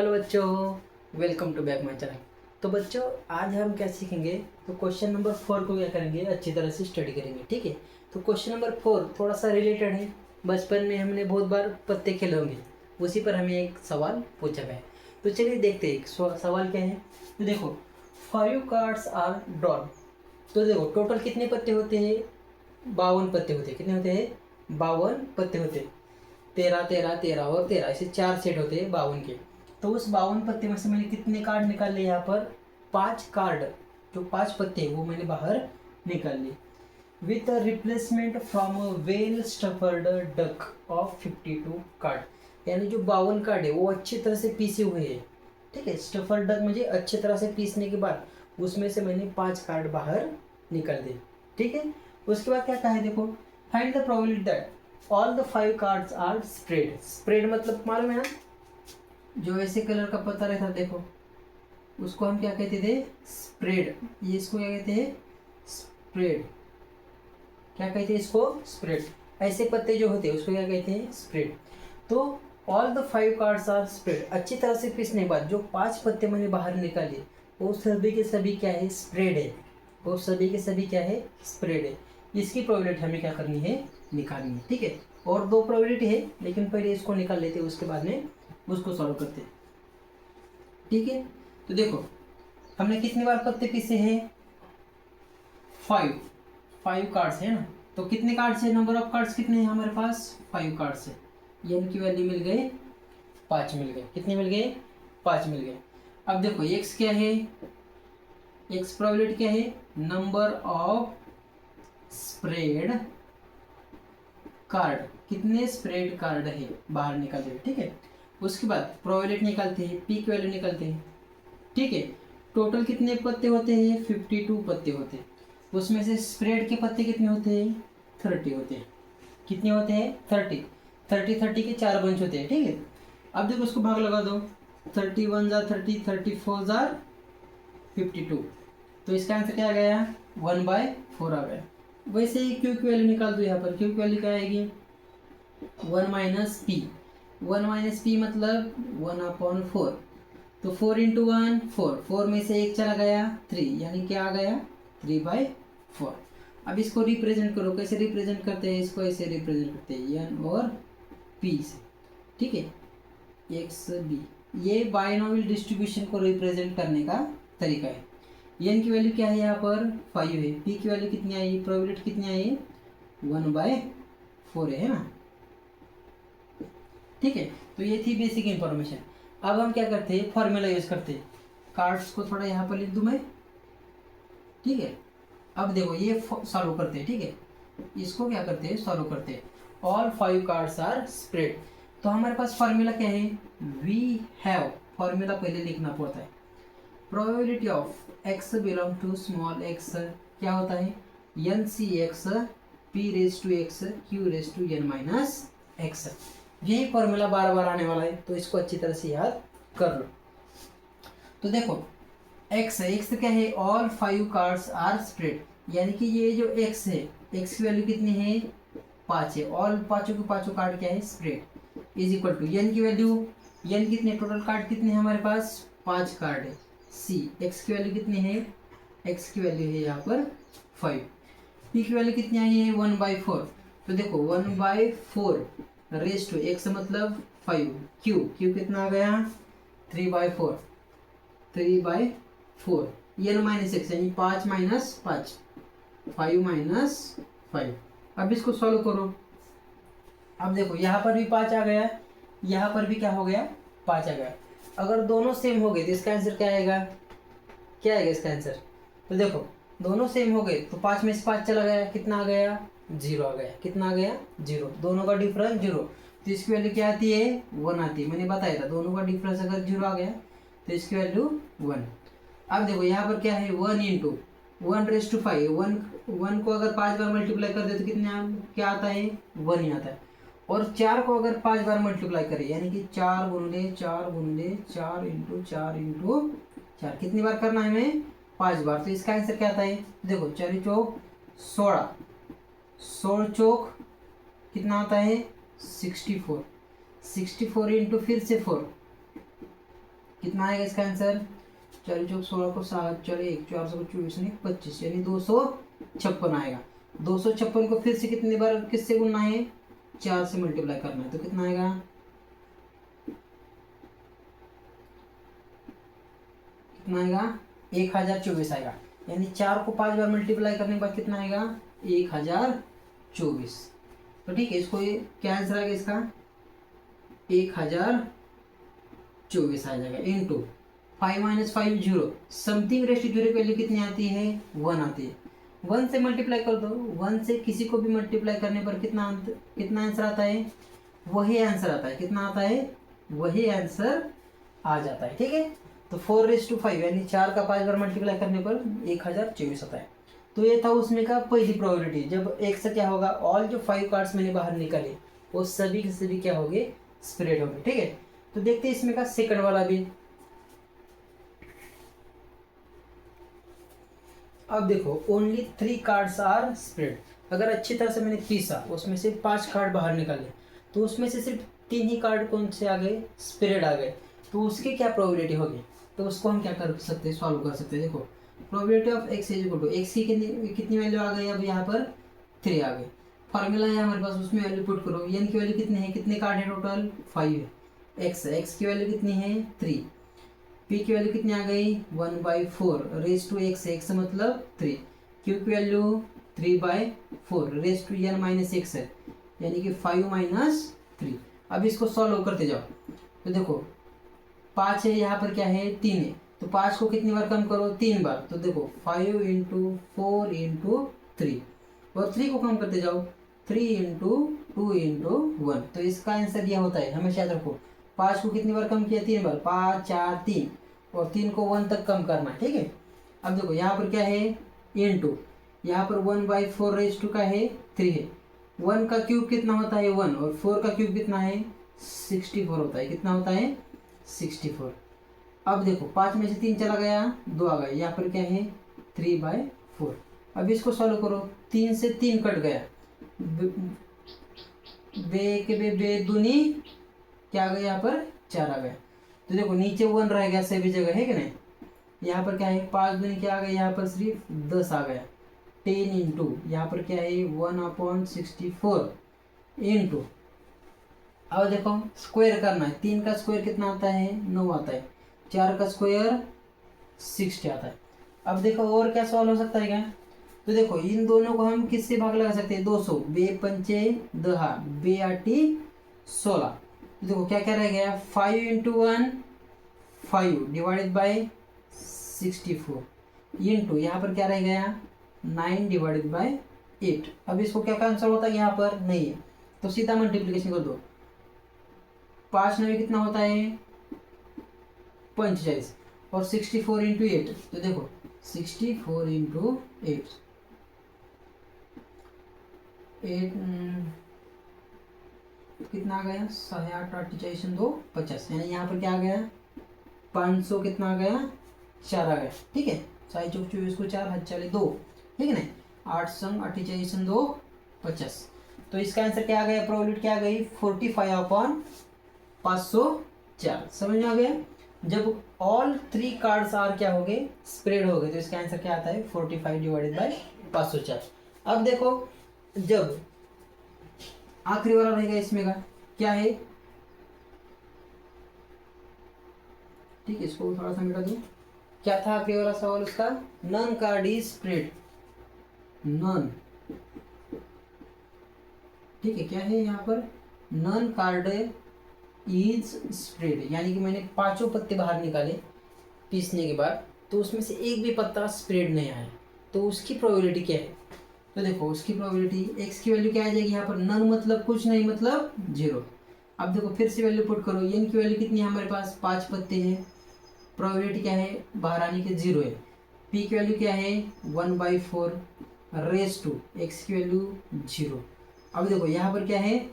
Hello बच्चों, welcome to back my channel. तो बच्चों, आज हम क्या सीखेंगे? तो क्वेश्चन नंबर 4 को क्या करेंगे, अच्छी तरह से स्टडी करेंगे। ठीक है। तो क्वेश्चन नंबर 4 थोड़ा सा रिलेटेड है। बचपन में हमने बहुत बार पत्ते खेले होंगे, उसी पर हमें एक सवाल पूछा गया है। तो चलिए देखते हैं सवाल क्या है। तो देखो, 5 कार्ड्स आर ड्रॉन। तो देखो टोटल कितने पत्ते होते हैं? 52 पत्ते होते हैं। कितने होते हैं? 52 पत्ते होते हैं। 13 13 13 और 13, ऐसे 4 सेट होते हैं 52 के। तो उस 52 पत्ते में से मैंने कितने कार्ड निकाले? यहाँ पर 5 कार्ड, जो 5 पत्ते हैं वो मैंने बाहर निकाल लिए। With replacement from a well shuffled deck of 52 card. यानी जो 52 कार्ड है वो अच्छी तरह से पीसे हुए हैं। ठीक है। स्टफर्ड डक मुझे अच्छी तरह से पीसने के बाद उसमें से मैंने 5 कार्ड बाहर निकाल दिए। ठीक है। उसके बाद क्या कहा है, देखो, find the probability that all the 5 cards are spread. Spread मतलब मालूम है ना, जो ऐसे कलर का पत्ता रहता है, देखो उसको हम क्या कहते थे? स्प्रेड। ये इसको क्या कहते हैं? स्प्रेड। क्या कहते हैं इसको? स्प्रेड। ऐसे पत्ते जो होते हैं उसको क्या कहते हैं? स्प्रेड। तो all the 5 cards are spread. अच्छी तरह से पीसने के बाद जो 5 पत्ते मैंने बाहर निकाले वो सभी के सभी क्या है? स्प्रेड है। वो सभी के सभी क्या है? स्प्रेड है। इसकी प्रोबेबिलिटी हमें क्या करनी है? निकालनी है। ठीक है। और 2 प्रोबेबिलिटी है, लेकिन पहले इसको निकाल लेते हैं, उसके बाद में उसको सॉल्व करते हैं। ठीक है। तो देखो, हमने कितनी बार पत्ते पीसे हैं? 5 कार्ड्स है ना। तो कितने कार्ड्स है? नंबर ऑफ कार्ड्स कितने हैं हमारे पास? 5 कार्ड्स है। एन की वैल्यू मिल गए 5 मिल गए। कितने मिल गए? 5 मिल गए। अब देखो एक्स क्या है? एक्स प्रोबेबिलिटी क्या है? Number of spread card. कितने स्प्रेड कार्ड है बाहर निकालते हैं। ठीक है। उसके बाद प्रोबेबिलिटी निकालते हैं, पी की वैल्यू निकालते हैं। ठीक है। टोटल कितने पत्ते होते हैं? 52 पत्ते होते हैं। उसमें से स्प्रेड के पत्ते कितने होते हैं? 30 होते हैं। कितने होते हैं? 30। 30 के 4 बंच होते हैं। ठीक है। अब देखो उसको भाग लगा दो। 31 जार 30, 34 जार 52। तो इसका आंसर क्या आ गया? 1/4 आ गया। वैसे ही क्यू की वैल्यू निकाल दो। यहाँ पर क्यू की वैल्यू क्या आएगी? 1 माइनस पी। 1 माइनस पी मतलब 1/4। तो 4 इंटू 1 4, 4 में से एक चला गया 3, यानी क्या आ गया? 3/4। अब इसको रिप्रेजेंट करो। कैसे रिप्रेजेंट करते हैं इसको? ऐसे रिप्रेजेंट करते हैं एन और पी से। ठीक है। एक्स बी, ये बाइनोमियल डिस्ट्रीब्यूशन को रिप्रेजेंट करने का तरीका है। एन की वैल्यू क्या है? यहाँ पर 5 है। पी की वैल्यू कितनी आई? प्रोबेबिलिटी कितनी आई? 1/4 है ना। ठीक है। तो ये थी बेसिक इंफॉर्मेशन। अब हम क्या करते हैं? फॉर्मूला यूज करते हैं। कार्ड्स को थोड़ा यहाँ पर लिख दूं मैं। ठीक है। अब देखो ये सॉल्व करते हैं। ठीक है। इसको क्या करते हैं? सॉल्व करते हैं। All 5 cards are spread. तो हमारे पास फॉर्मूला क्या है? वी हैव, फॉर्मूला पहले लिखना पड़ता है। Probability of X belong to small X क्या होता है? N C X P raise to X Q raise to N minus X. यही फॉर्मूला बार बार आने वाला है, तो इसको अच्छी तरह से याद कर लो। तो देखो एक्स क्या है? All 5 cards are spread. यानी कि ये जो एक्स है, एक्स की वैल्यू कितनी है? 5 है। ऑल पांचों के पांचों कार्ड क्या है? Spread. Is equal to N की वैल्यू, एन कितने टोटल कार्ड कितने हैं हमारे पास? 5 कार्ड है। सी एक्स की वैल्यू कितनी है? एक्स की वैल्यू है यहाँ पर 5। पी की वैल्यू कितनी आई है? 1/4। तो देखो 1/4 रेज टू एक्स मतलब 5। क्यू कितना आ गया? 3/4। 3/4 एन माइनस एक्स, यानी 5 माइनस 5, 5 माइनस 5। अब इसको सॉल्व करो। अब देखो यहाँ पर भी 5 आ गया, यहाँ पर भी क्या हो गया? 5 आ गया। अगर दोनों सेम हो गए तो इसका आंसर क्या आएगा? क्या आएगा इसका आंसर? तो देखो दोनों सेम हो गए तो 5 में से 5 चला गया, कितना आ गया? 0 आ गया। कितना आ गया? 0। दोनों का डिफरेंस 0। तो इसकी वैल्यू क्या आती है? 1 आती है। मैंने बताया था दोनों का डिफरेंस अगर 0 आ गया तो इसकी वैल्यू 1। अब देखो यहाँ पर क्या है? 1 इंटू 1 रेज टू 5। 1 को अगर 5 बार मल्टीप्लाई कर दे तो कितना क्या आता है? 1 ही आता है। और 4 को अगर 5 बार मल्टीप्लाई करें, यानी कि 4 गुणले 4 गुणले 4 इंटू 4 इंटू 4, कितनी बार करना है हमें? 5 बार। तो इसका आंसर क्या आता है? देखो 4 चौक 16, 16 चौक कितना आता है? 64। 64 इंटू फिर से 4, कितना आएगा इसका आंसर? 4 चौक 16 को 7, 4 1 4 को 24 नहीं 25, यानी 256 आएगा। 256 को फिर से कितनी बार किससे गुणना है? 4 से मल्टीप्लाई करना है, तो कितना आएगा? कितना आएगा? 1024 आएगा। यानी 4 को 5 बार मल्टीप्लाई करने के बाद कितना आएगा? 1024। तो ठीक है, इसको ये क्या आंसर आएगा इसका? 1024 आ जाएगा। इंटू 5 - 5 0, समथिंग रेस्ट टू 0 की वैल्यू कितनी आती है? 1 आती है। 1 से मल्टीप्लाई कर दो, 1 से किसी को भी मल्टीप्लाई करने पर कितना आंसर आता है? वही आंसर आता है। कितना आता है? वही आंसर आ जाता है। ठीक है, तो 4/5 यानी 4 का 5 बार मल्टीप्लाई करने पर 1024 आता है। तो ये था उसमें का पहली प्रोबेबिलिटी। जब एक से क्या होगा, ऑल जो 5 कार्ड्स मैंने बाहर निकाले वो सभी के सभी क्या होंगे? स्प्रेड होंगे। ठीक है, तो देखते हैं इसमें का सेकंड वाला भी। अब देखो, ओनली 3 कार्ड्स आर स्प्रेड। अगर अच्छी तरह से मैंने पीसा, उसमें से 5 कार्ड बाहर निकाले, तो उसमें से सिर्फ 3 ही कार्ड कौन से आ गए? स्प्रेड आ गए। तो उसकी क्या प्रोबेबिलिटी होगी? तो उसको हम क्या कर सकते हैं? सॉल्व कर सकते हैं। देखो, probability of x is equal to x की कितनी वैल्यू आ गई? अब यहाँ पर 3 आ गई। फार्मूला है हमारे पास, उसमें वैल्यू पुट करो। n की वैल्यू कितनी है? कितने कार्ड है टोटल? 5 है। x की वैल्यू कितनी है? 3। p की वैल्यू कितनी आ गई? 1/4 रेज टू x मतलब 3। q की value 3/4 raise to n - x है, यानी कि 5 - 3। अब इसको सॉल्व करते जाओ। तो देखो, 5 है, यहाँ पर क्या है? 3 है। तो 5 को कितनी बार कम करो? 3 बार। तो देखो 5 × 4 × 3, और 3 को कम करते जाओ, 3 × 2 × 1। तो इसका आंसर यह होता है। हमेशा याद रखो, 5 को कितनी बार कम किया? 3 बार। 5 4 3, और 3 को 1 तक कम करना है। ठीक है, अब देखो यहाँ पर क्या है? इंटू, यहाँ पर 1/4 रेज टू का है 3 है। 1 का क्यूब कितना होता है? 1, और 4 का क्यूब कितना है? 64 होता है। कितना होता है? 64। अब देखो, 5 में से 3 चला गया, 2 आ गया। यहाँ पर क्या है? 3/4। अब इसको सॉल्व करो। 3 से 3 कट गया, बे दूनी क्या आ गया? यहाँ पर 4 आ गया। तो देखो नीचे 1 रह गया सभी जगह, है कि नहीं? यहाँ पर क्या है? 5 दूनी क्या आ गया? यहाँ पर सिर्फ 10 आ गया। 10 इंटू यहाँ पर क्या है? 1/64 इंटू, अब देखो स्क्वायर करना है। 3 का स्क्वायर कितना आता है? 9 आता है। 4 का स्क्वायर 60 आता है। अब देखो और क्या सवाल हो सकता है क्या? तो देखो इन दोनों को हम किससे भाग लगा सकते हैं? 200, बे पंचे 10, बे 8 16। तो देखो क्या क्या रह गया? 5 × 1 5 डिवाइडेड बाई 64 इंटू यहाँ पर क्या रह गया? 9 डिवाइडेड बाई 8। अब इसको क्या आंसर होता है? यहाँ पर नहीं है, तो सीधा मल्टीप्लीकेशन कर दो। 5 9 कितना होता है? 45, और 64 × 8। तो देखो 64 × 8 कितना आ गया? 8 8 2 50, यानी यहाँ पर क्या आ गया? 500 कितना आ गया? 4 आ गया। ठीक है, 4 चौक 24 को 4 हाथ चले 2, ठीक है ना? 8 संग 48 2 50। तो इसका आंसर क्या आ गया? प्रोबेबिलिटी क्या आ गई? 45/504। समझ में आ गया? जब ऑल 3 कार्ड्स आर क्या हो गए? स्प्रेड हो गए, तो इसका आंसर क्या आता है? 45 डिवाइडेड बाई 504। अब देखो, जब आखिरी वाला रहेगा इसमें का क्या है? ठीक है, इसको थोड़ा सा मिटा दूं। क्या था आखिरी वाला सवाल उसका? None card is spread. None, ठीक है, क्या है यहाँ पर? नन कार्ड इज स्प्रेड, यानी कि मैंने 5 पत्ते बाहर निकाले पीसने के बाद, तो उसमें से एक भी पत्ता स्प्रेड नहीं आया, तो उसकी प्रोबेबिलिटी क्या है? तो देखो उसकी प्रोबेबिलिटी x की वैल्यू क्या आ जाएगी यहाँ पर? नन मतलब कुछ नहीं, मतलब 0। अब देखो फिर से वैल्यू पुट करो। n की वैल्यू कितनी है हमारे पास? 5 पत्ते हैं। प्रोबेबिलिटी क्या है? बाहर आने के 0 है। p की वैल्यू क्या है? 1/4 रेज टू x की वैल्यू 0। अब देखो यहाँ पर क्या है?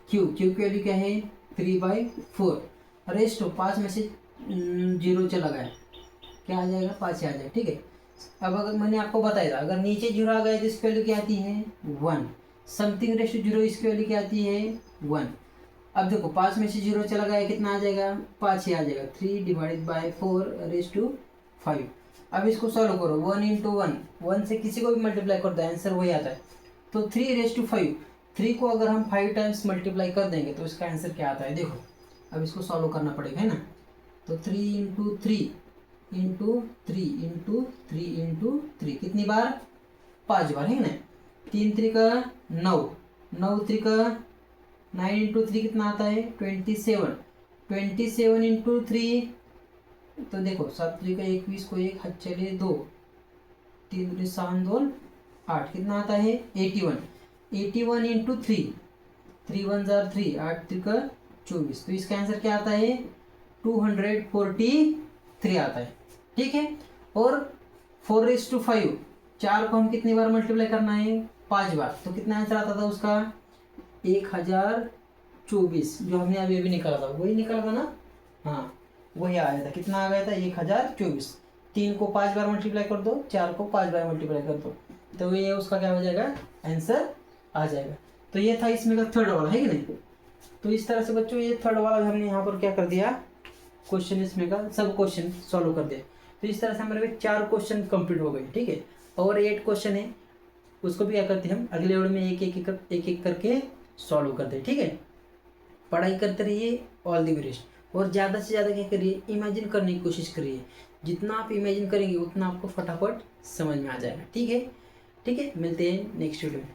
q की वैल्यू क्या है? 3/4 रेज टू 5 में से 0 चला गया, क्या आ जाएगा? 5 आ जाएगा। ठीक है, अब अगर मैंने आपको बताया था, अगर नीचे 0 आ गया तो इसकी वैल्यू क्या आती है? 1। समथिंग रेस्ट टू 0 इसकी वैल्यू क्या आती है? 1। अब देखो 5 में से 0 चला गया, कितना आ जाएगा, 5 ही आ जाएगा। 3/4 अब इसको सॉल्व करो, 1 × 1, 1 से किसी को भी मल्टीप्लाई कर दो आंसर वही आता है। तो 3/5, 3 को अगर हम 5 टाइम्स मल्टीप्लाई कर देंगे तो इसका आंसर क्या आता है, देखो अब इसको सॉल्व करना पड़ेगा, है ना। तो 3 × 3 × 3 × 3 × 3 कितनी बार, 5 बार, है ना। 3 3 का 9, 9 3 का 9 × 3 कितना आता है, 27, 27 × 3, तो देखो 7 3 का 21 को 1 हाथ चले 2, 3 3 7 2 8, कितना आता है 81, 81 × 3, 3 1 3, 8 3 का 24, तो इसका आंसर क्या आता है 243 आता है, ठीक है। और 4/5, 4 को हम कितनी बार मल्टीप्लाई करना है, 5 बार, तो कितना आंसर आता था उसका 1024, जो हमने अभी अभी निकाला था वही निकाला था ना, हाँ वही आया था, कितना आ गया था 1024। 3 को 5 बार मल्टीप्लाई कर दो, 4 को 5 बार मल्टीप्लाई कर दो, तो ये उसका क्या हो जाएगा, आंसर आ जाएगा। तो ये था इसमें का थर्ड वाला, है कि नहीं। तो इस तरह से बच्चों ये थर्ड वाला हमने यहाँ पर क्या कर दिया, क्वेश्चन इसमें का सब क्वेश्चन सॉल्व कर दिया। तो इस तरह से हमारे 4 क्वेश्चन कंप्लीट हो गए, ठीक है। और 8 क्वेश्चन है, उसको भी क्या करते हैं हम अगले वीडियो में एक एक करके सॉल्व करते हैं, ठीक है। पढ़ाई करते रहिए, ऑल द बेस्ट। और ज़्यादा से ज़्यादा क्या करिए, इमेजिन करने की कोशिश करिए, जितना आप इमेजिन करेंगे उतना आपको फटाफट समझ में आ जाएगा, ठीक है। ठीक है, मिलते हैं नेक्स्ट वीडियो में।